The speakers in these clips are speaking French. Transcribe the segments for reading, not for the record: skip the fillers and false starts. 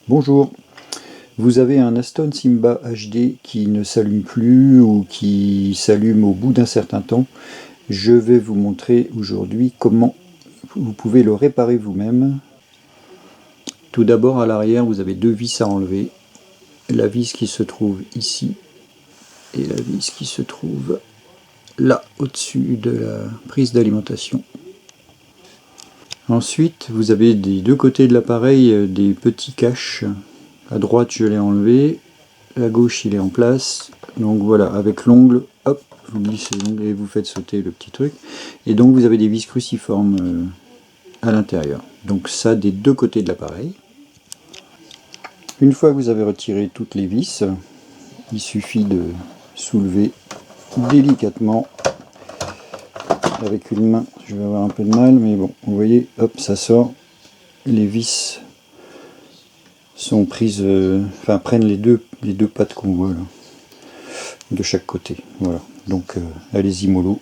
Bonjour, vous avez un Aston Simba HD qui ne s'allume plus ou qui s'allume au bout d'un certain temps. Je vais vous montrer aujourd'hui comment vous pouvez le réparer vous-même. Tout d'abord, à l'arrière, vous avez deux vis à enlever. La vis qui se trouve ici et la vis qui se trouve là, au-dessus de la prise d'alimentation. Ensuite, vous avez des deux côtés de l'appareil des petits caches. À droite, je l'ai enlevé. À gauche, il est en place. Donc voilà, avec l'ongle, hop, vous glissez l'ongle et vous faites sauter le petit truc. Et donc vous avez des vis cruciformes à l'intérieur. Donc ça, des deux côtés de l'appareil. Une fois que vous avez retiré toutes les vis, il suffit de soulever délicatement avec une main. Je vais avoir un peu de mal, mais bon, vous voyez, hop, ça sort. Les vis sont prises, prennent les deux pattes qu'on voit là, de chaque côté. Voilà, donc allez-y mollo.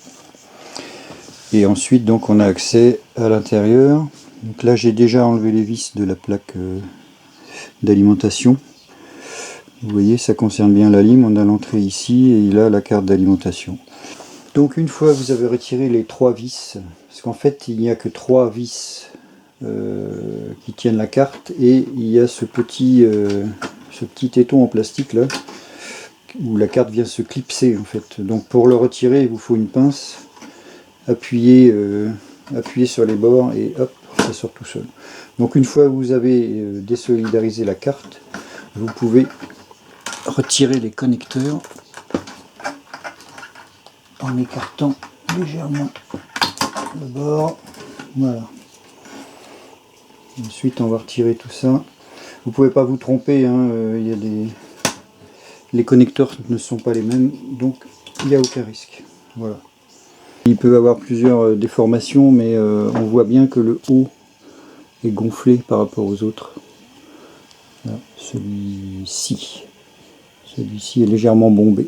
Et ensuite, donc, on a accès à l'intérieur. Donc là, j'ai déjà enlevé les vis de la plaque d'alimentation. Vous voyez, ça concerne bien la lime. On a l'entrée ici et il a la carte d'alimentation. Donc une fois que vous avez retiré les trois vis, parce qu'en fait il n'y a que trois vis qui tiennent la carte, et il y a ce petit téton en plastique là, où la carte vient se clipser en fait. Donc pour le retirer, il vous faut une pince, appuyer sur les bords et hop, ça sort tout seul. Donc une fois que vous avez désolidarisé la carte, vous pouvez retirer les connecteurs en écartant légèrement le bord. Voilà. Ensuite, on va retirer tout ça. Vous pouvez pas vous tromper, hein, les connecteurs ne sont pas les mêmes, donc il n'y a aucun risque. Voilà. Il peut y avoir plusieurs déformations, mais on voit bien que le haut est gonflé par rapport aux autres. Là, celui-ci est légèrement bombé.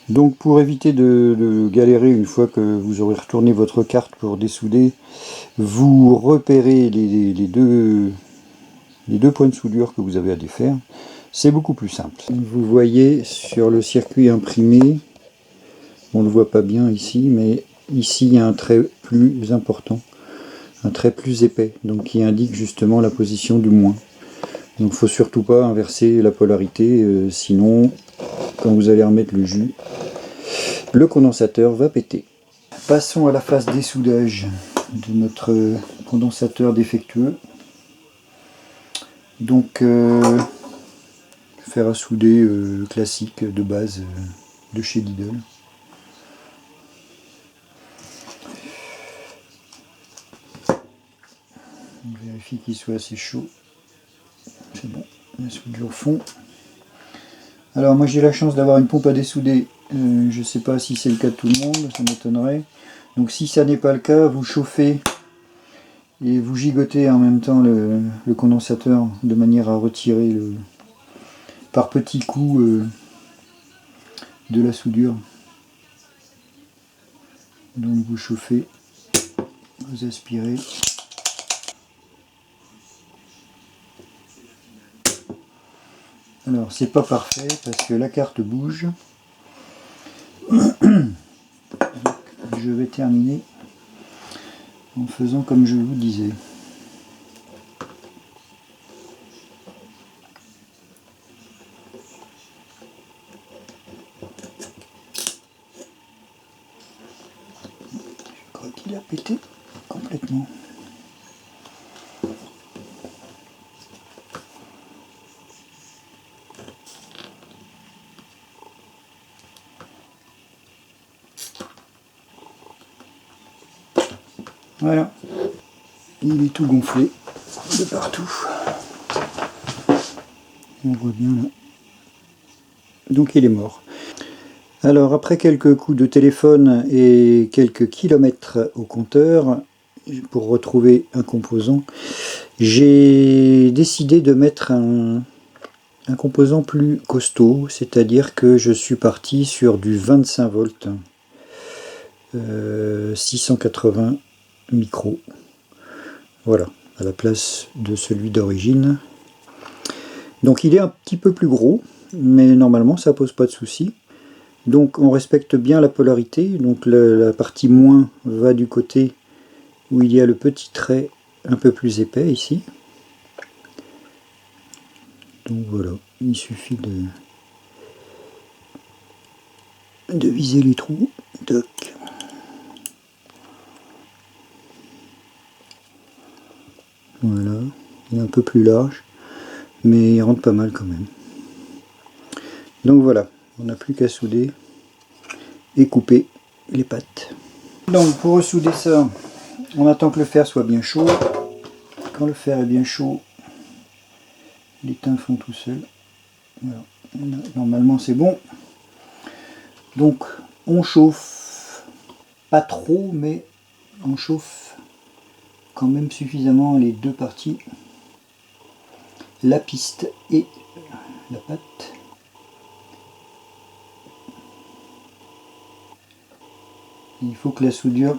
Donc pour éviter de galérer une fois que vous aurez retourné votre carte pour dessouder, vous repérez les deux points de soudure que vous avez à défaire. C'est beaucoup plus simple. Vous voyez sur le circuit imprimé, on ne le voit pas bien ici, mais ici il y a un trait plus important, un trait plus épais, donc qui indique justement la position du moins. Donc il ne faut surtout pas inverser la polarité, sinon quand vous allez remettre le jus, le condensateur va péter. Passons à la phase dessoudage de notre condensateur défectueux. Donc fer à souder classique de base de chez Lidl. On vérifie qu'il soit assez chaud. C'est bon, la soudure fond. Alors moi j'ai la chance d'avoir une pompe à dessouder. Je ne sais pas si c'est le cas de tout le monde, ça m'étonnerait. Donc si ça n'est pas le cas, vous chauffez et vous gigotez en même temps le condensateur de manière à retirer par petits coups de la soudure. Donc vous chauffez, vous aspirez. Alors c'est pas parfait parce que la carte bouge. Donc, je vais terminer en faisant comme je vous disais. Je crois qu'il a pété complètement. Voilà, il est tout gonflé de partout. On voit bien là. Donc il est mort. Alors après quelques coups de téléphone et quelques kilomètres au compteur, pour retrouver un composant, j'ai décidé de mettre un composant plus costaud, c'est-à-dire que je suis parti sur du 25 volts, 680 micros. Voilà, à la place de celui d'origine. Donc il est un petit peu plus gros, mais normalement ça pose pas de souci. Donc on respecte bien la polarité, donc la partie moins va du côté où il y a le petit trait un peu plus épais ici. Donc voilà, il suffit de viser les trous. Toc. Voilà, il est un peu plus large, mais il rentre pas mal quand même. Donc voilà, on n'a plus qu'à souder et couper les pattes. Donc pour ressouder ça, on attend que le fer soit bien chaud. Quand le fer est bien chaud, les teints font tout seuls. Voilà. Normalement c'est bon. Donc on chauffe, pas trop, mais on chauffe quand même suffisamment les deux parties, la piste et la pâte. Il faut que la soudure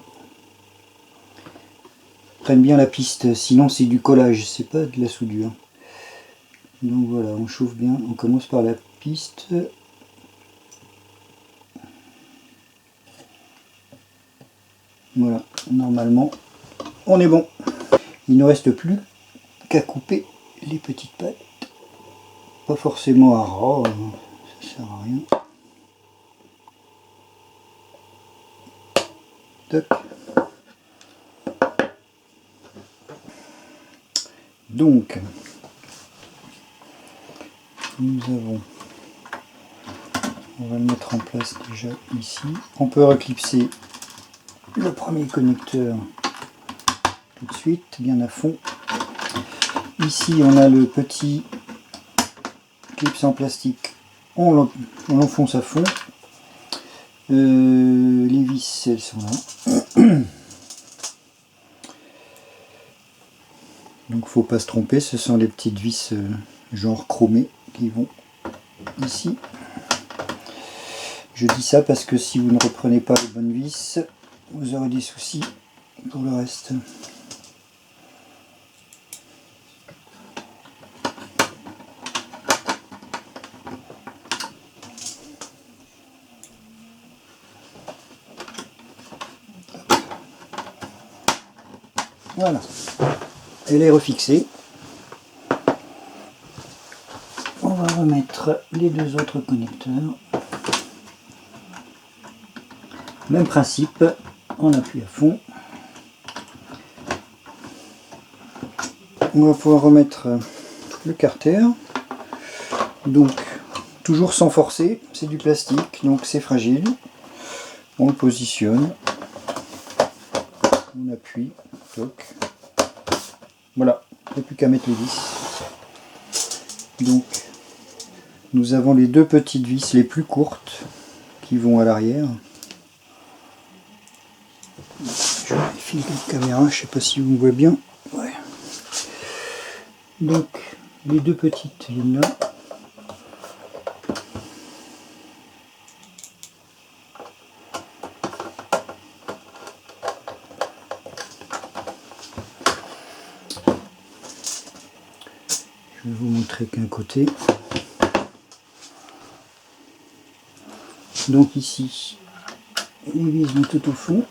prenne bien la piste, sinon c'est du collage, c'est pas de la soudure. Donc voilà, on chauffe bien, on commence par la piste. Voilà, normalement on est bon. Il ne reste plus qu'à couper les petites pattes. Pas forcément à ras, ça sert à rien. Toc. Donc, nous avons, on va le mettre en place déjà ici. On peut reclipser le premier connecteur tout de suite, bien à fond. Ici, on a le petit clips en plastique, on l'enfonce à fond. Les vis, elles sont là. Donc faut pas se tromper, ce sont les petites vis genre chromées qui vont ici. Je dis ça parce que si vous ne reprenez pas les bonnes vis, vous aurez des soucis pour le reste. Voilà, elle est refixée. On va remettre les deux autres connecteurs. Même principe, on appuie à fond. On va pouvoir remettre le carter. Donc, toujours sans forcer, c'est du plastique, donc c'est fragile. On le positionne. On appuie. Toc. Voilà, il n'y a plus qu'à mettre les vis. Donc, nous avons les deux petites vis les plus courtes qui vont à l'arrière. Je vérifie la caméra, je ne sais pas si vous me voyez bien. Ouais. Donc, les deux petites viennent là. Je vais vous montrer qu'un côté. Donc ici, les vis vont tout au fond.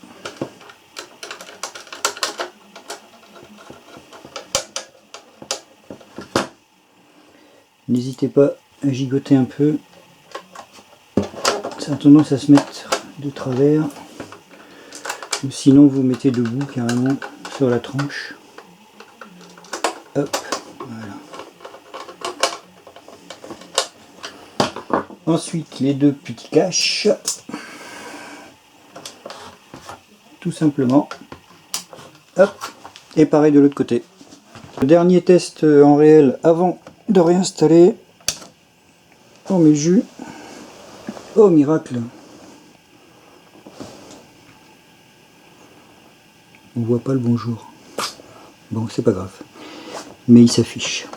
N'hésitez pas à gigoter un peu. Ça a tendance à se mettre de travers. Ou sinon vous mettez debout carrément sur la tranche. Hop, voilà. Ensuite les deux petits caches. Tout simplement. Hop, et pareil de l'autre côté. Le dernier test en réel avant de réinstaller. Oh mes jus. Oh miracle. On voit pas le bonjour. Bon, c'est pas grave. Mais il s'affiche.